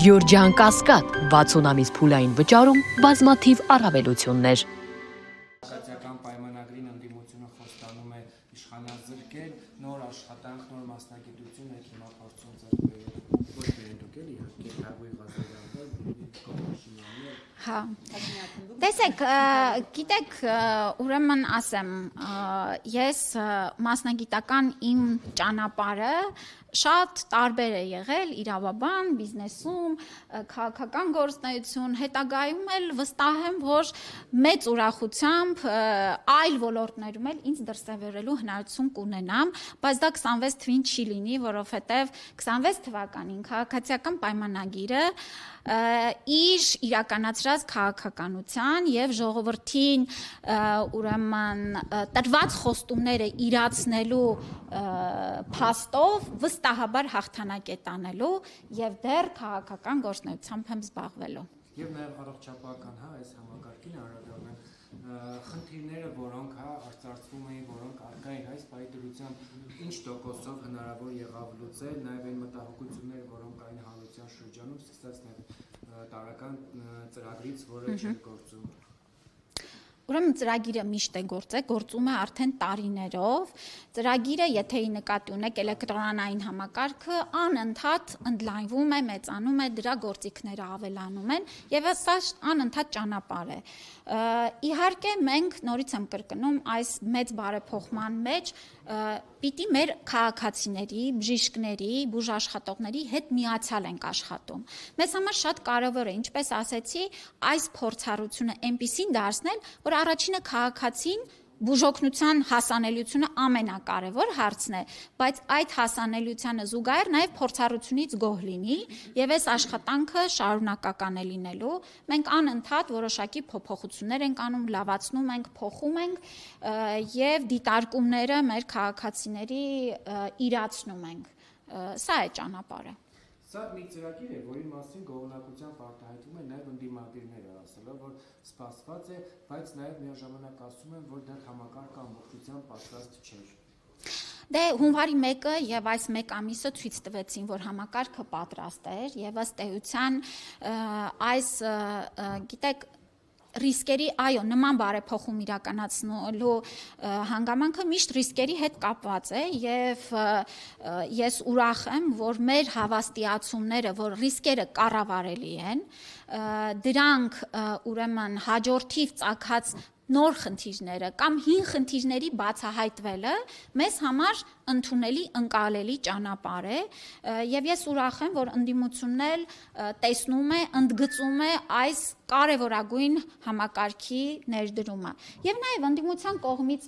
Գյորջյան Կասկադ 60 ամիս փուլային վճարում բազմաթիվ առավելություններ։ Ասացիական պայմանագրին ընդդիմությունը խոստանում է իշխանազրկել, նոր աշխատանք, նոր մասնագիտություն եք հիմա փորձում ձեռք բերել։ Ոչ բերենք էլի իհարկե Հրավի Ղազարյաններ, Հա։ Տեսեք, գիտեք, ուրեմն ասեմ, ես մասնագիտական իմ ճանապարհը շատ տարբեր է եղել իրավաբան, բիզնեսում, քաղաքական գործունեություն, հետագայում էլ վստահ եմ, որ մեծ ուրախությամբ այլ ոլորտներում էլ ինձ դրսևորելու հնարավորություն կունենամ, բայց դա 26 թվին չի լինի, որովհետև 26 թվականին քաղաքացիական պայմանագիրը իր իրականացրած քաղաքականության եւ ժողովրդին ուրեմն տրված խոստումները իրացնելու փաստով վստահաբար հաղթանակ է տանելու եւ դեռ քաղաքական գործունեությամբ եմ զբաղվելու։ Եվ նաեւ առողջապահական, հա, այս համակարգին անդրադառնալ խնդիրները, որոնք արծարծվում էին, որոնք արկա էին այս պայդրությամբ, ինչ տոկոսով հնարավոր եղավ լուծել, նաեւ այն մտահոգությունները, որոնք կային հանրության շրջանում, սկսած նաեւ տարական ծրագրից, որը չէր գործում։ Ուրեմն ծրագիրը միշտ է գործում է արդեն տարիներով։ Ծրագիրը, եթե նկատի ունեք էլեկտրոնային համակարգը, անընդհատ ընդլայնվում է, մեծանում է, դրա գործիքները ավելանում են եւ սա անընդհատ ճանապարհ է։ Իհարկե մենք նորից եմ կրկնում այս մեծ բարեփոխման մեջ պիտի մեր քաղաքացիների, բժիշկների, բուժաշխատողների հետ միացյալ ենք աշխատում։ Մեզ համար շատ կարևոր է, ինչպես ասեցի, այս փորձառությունը այնպիսին դարձնել, որ առաջինը քաղաքացին բուժօգնության հասանելիությունը ամենակարևոր հարցն է, բայց այդ հասանելիությանը զուգահեռ նաև փորձառությունից գոհ լինի եւ այս աշխատանքը շարունակական է լինելու։ Մենք անընդհատ որոշակի փոփոխություններ ենք անում, լավացնում ենք, փոխում ենք եւ դիտարկումները մեր քաղաքացիների իրացնում ենք։ Սա է ճանապարհը։ Սա մի ծրագիր է, որի մասին գոհունակությամբ արտահայտվում է նաև ընդդիմադիրները, ասելով, որ սպասված է, բայց նաև միաժամանակ ասում են, որ դեռ համակարգը ամբողջությամբ պատրաստ չէր։ Դե հունվարի 1-ը եւ այս 1 ամիսը ցույց տվեցին, որ համակարգը պատրաստ էր եւ ըստ էության այս գիտեք ռիսկերի, այո, նման բարեփոխում իրականացնելու հանգամանքը միշտ ռիսկերի հետ կապված է եւ ես ուրախ եմ, որ մեր հավաստիացումները, որ ռիսկերը կառավարելի են, դրանք ուրեմն հաջորդիվ ծագած նոր խնդիրները կամ հին խնդիրների բացահայտվելը մեզ համար ընդունելի, ընկալելի ճանապարհ է եւ ես ուրախ եմ, որ ընդդիմությունն էլ տեսնում է, ընդգծում է այս կարևորագույն համակարգի ներդրումը։ Եվ նաև ընդդիմության կողմից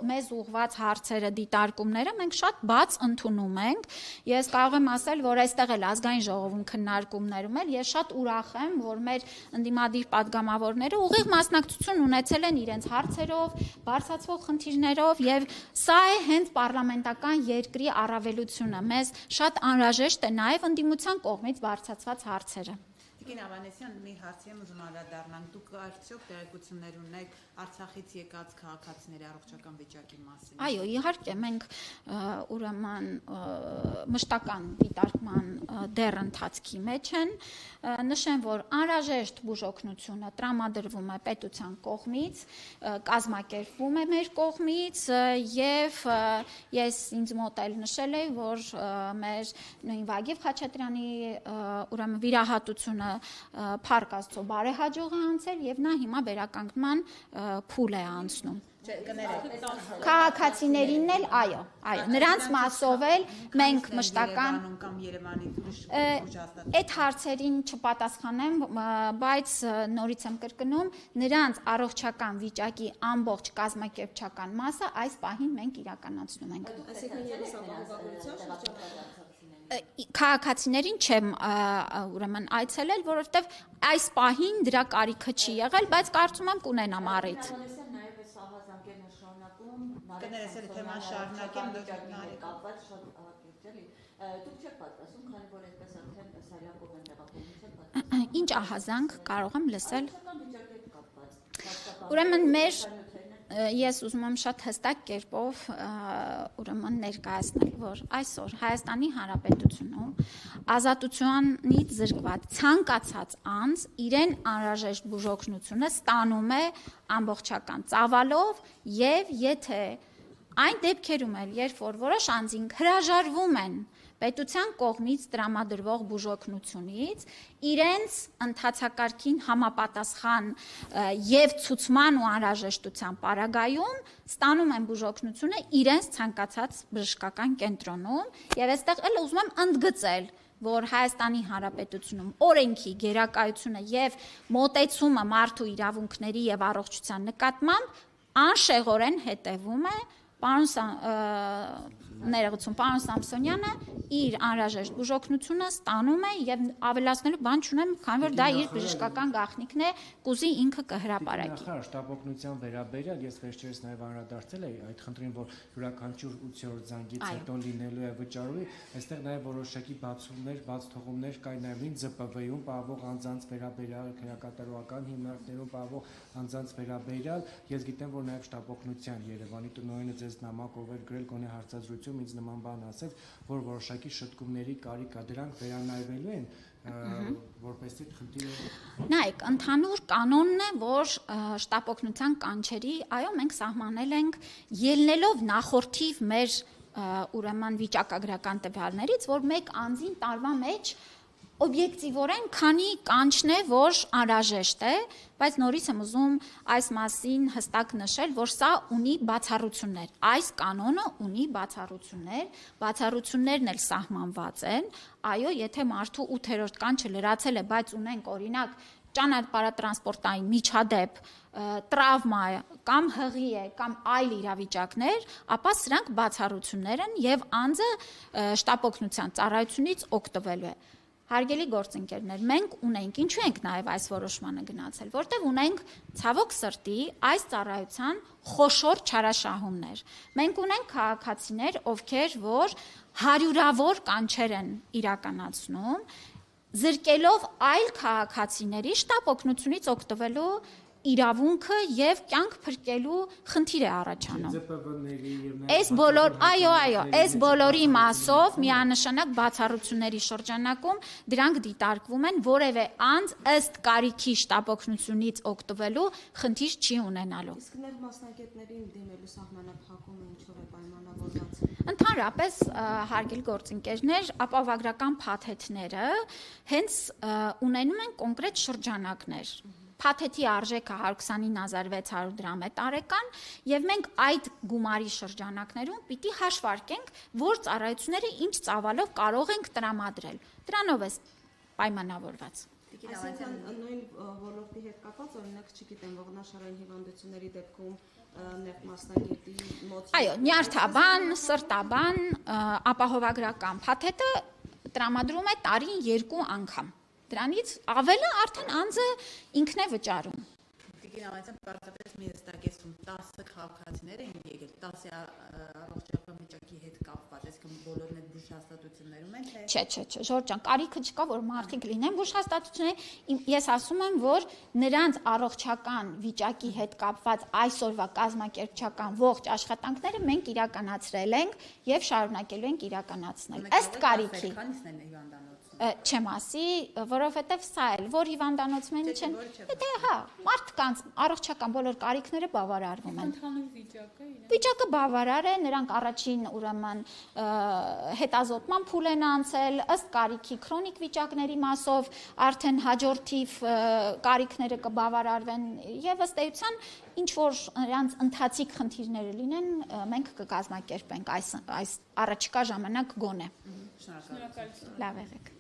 մեզ ուղղված հարցերը, դիտարկումները մենք շատ բաց ընդունում ենք։ Ես կարող եմ ասել, որ այստեղ էլ ազգային ժողովում քննարկումներում էլ ես շատ ուրախ եմ, որ մեր ընդդիմադիր падգամավորները ուղիղ մասնակցություն ունեցել են իրենց հարցերով, բարձրացվող խնդիրներով եւ սա է հենց պարլամենտական երկրի առավելությունը։ Մեզ շատ անհրաժեշտ է նաև ընդդիմության կողմից բարձրացված հարցերը։ Տիկին Ավանեսյան, մի հարցի եմ ուզում անդրադառնալ։ Դուք արդյոք տեղեկություններ ունեք Արցախից եկած քաղաքացիների առողջական վիճակի մասին։ Այո, իհարկե, մենք ուրեմն մշտական դիտարկման դեռ ընթացքի մեջ են։ Նշեմ, որ անհրաժեշտ բուժօգնությունը տրամադրվում է պետության կողմից, կազմակերպվում է մեր կողմից եւ ես ինձ մոտ էլ նշել եմ, որ մեր նույն Վագիվ Խաչատրյանի ուրեմն վիրահատությունը Փառք Աստծո բարեհաջող է անցել եւ նա հիմա վերականգնման փուլ է անցնում։ Քաղաքացիներին էլ, այո, նրանց մասով էլ մենք մշտական կամ Երևանի այդ հարցերին չպատասխանեմ, բայց նորից եմ կրկնում, նրանց առողջական վիճակի ամբողջ կազմակերպչական մասը այս պահին մենք իրականացնում ենք։ Քաղաքացիներին չեմ ուրեմն այցելել, որովհետև այս պահին դրա կարիքը չի եղել, բայց կարծում եմ կունենամ առիթ։ Կներես էլ թեման շարունակեմ, կապված շատ ահագին էլի։ Դուք չեք պատկասում, քանի որ այդպես արդեն Սարյակով են տեղափոխվում։ Ինչ ահազանգ կարող եմ լսել։ Ուրեմն մեր ես ուզում եմ շատ հստակ կերպով ուրեմն ներկայացնել, որ այսօր Հայաստանի Հանրապետությունում ազատությունից զրկված ցանկացած անձ իրեն անհրաժեշտ բուժօգնությունը ստանում է ամբողջական ծավալով եւ եթե այն դեպքերում էլ, երբ որ որոշ անձինք հրաժարվում են պետության կողմից տրամադրվող բուժօգնությունից, իրենց ընթացակարգին համապատասխան եւ ցուցման ու անհրաժեշտության պարագայում ստանում են բուժօգնությունը իրենց ցանկացած բժշկական կենտրոնում եւ այստեղ էլ ուզում եմ ընդգծել որ Հայաստանի Հանրապետությունում օրենքի գերակայությունը եւ մոտեցումը մարդու իրավունքների եւ առողջության նկատմամբ անշեղորեն հետևում է Պարոն Սամսոնյանը իր անհրաժեշտ բուժօգնությունը ստանում է եւ ավելացնելու բան չունեմ, քանի որ դա իր բժշկական գաղտնիքն է, կուզի ինքը կհրապարակի։ Նախարար շտապօգնության վերաբերյալ ես վերջերս նաեւ անդրադարձել էի այդ խնդրին, որ յուրաքանչյուր 8-րդ զանգից հետո լինելու է վճարովի, այստեղ նաեւ որոշակի բացումներ, բաց թողումներ կային նաեւ ԶՊՎ-ում պահվող անձանց վերաբերյալ, քրեակատարողական հիմնարկներում պահվող անձանց վերաբերյալ, ես գիտեմ, որ նաեւ շտապօգնության Երևանի տնօրենը ձեզ նամակով էր գրել գոնե հարցազրույցում ինձ նման բան ասեց, որ որոշակի շտկումների կարիք կա, դրանք վերանայվելու են, որպեսզի խնդիրը Նայեք, ընդհանուր կանոնն է, որ շտապօգնության կանչերի, այո, մենք սահմանել ենք ելնելով նախորդիվ մեր ուրեմն վիճակագրական տվյալներից, որ մեկ անձին տարվա մեջ օբյեկտիվորեն քանի կանչն է, որ անհրաժեշտ է, բայց նորից եմ ուզում այս մասին հստակ նշել, որ սա ունի բացառություններ։ Այս կանոնը ունի բացառություններ, բացառություններն էլ սահմանված են։ Այո, եթե մարդու 8-րդ կանչը լրացել է, բայց ունենք օրինակ ճանապարհատրանսպորտային միջադեպ, տրավմա կամ հղի է կամ այլ իրավիճակներ, ապա սրանք բացառություններ են եւ անձը շտապօգնության ծառայությունից օգտվելու է։ Հարգելի գործընկերներ, մենք ունենք, ինչու ենք նաև այս որոշմանը գնացել, որտեղ ունենք ցավոք սրտի այս ծառայության խոշոր չարաշահումներ։ Մենք ունենք քաղաքացիներ, ովքեր որ հարյուրավոր կանչեր են իրականացնում, զրկելով այլ քաղաքացիների շտապօգնությունից օգտվելու իրավունքը եւ կյանք փրկելու խնդիր է առաջանում։ Այս բոլոր, այո, այս բոլորի մասով միանշանակ բացառությունների շրջանակում դրանք դիտարկվում են, որևէ անձ ըստ կարիքի շտապօգնությունից օգտվելու խնդիր չի ունենալու։ Իսկ ներ մասնագետներին դիմելու սահմանափակումը ինչով է պայմանավորված։ Ընդհանրապես հարգելի գործընկերներ, ապահովագրական փաթեթները հենց ունենում են կոնկրետ շրջանակներ։ Փաթեթի արժեքը 129600 դրամ է տարեկան եւ մենք այդ գումարի շրջանակներում պիտի հաշվարկենք, որ ծառայությունները ինչ ծավալով կարող ենք տրամադրել։ Դրանով է պայմանավորված։ Այսինքն նույն ոլորտի հետ կապված օրինակ չգիտեմ ողնաշարային հիվանդությունների դեպքում նեղ մասնագետի մոտ Այո, նյարդաբան, սրտաբան, ապահովագրական փաթեթը տրամադրում է տարին 2 անգամ։ Դրանից ավելը արդեն անձը ինքն է վճարում։ Տիկին Ավանեսյան պարզապես մի հստակեցում 10 քաղաքացիներ են եկել 10 առողջական վիճակի հետ կապված, այսինքն բոլորն այդ բուժհաստատություններում են թե Չէ, Ժորժ ջան, կարիքը չկա, որ մարդիկ լինեն բուժհաստատություններ, ես ասում եմ, որ նրանց առողջական վիճակի հետ կապված այսօրվա կազմակերպչական ողջ աշխատանքները մենք իրականացրել ենք եւ շարունակելու ենք իրականացնել։ Ըստ կարիքի։ Քանիսն են հիվանդանոցում։ Չեմ ասի, որովհետև սա էլ որ հիվանդանոցմենի չեն, դե հա, մարդկանց առողջական բոլոր կարիքները բավարարվում են։ Ընդհանուր վիճակը իրեն։ Վիճակը բավարար է, նրանք առաջին ուրեմն հետազոտման փուլ են անցել, ըստ կարիքի քրոնիկ վիճակների մասով արդեն հաջորդիվ կարիքները կբավարարվեն եւ ըստ էության ինչ որ նրանց ընթացիկ խնդիրները լինեն, մենք կկազմակերպենք այս առաջիկա ժամանակ գոնե։ Շնորհակալություն։ Լավ եղեք։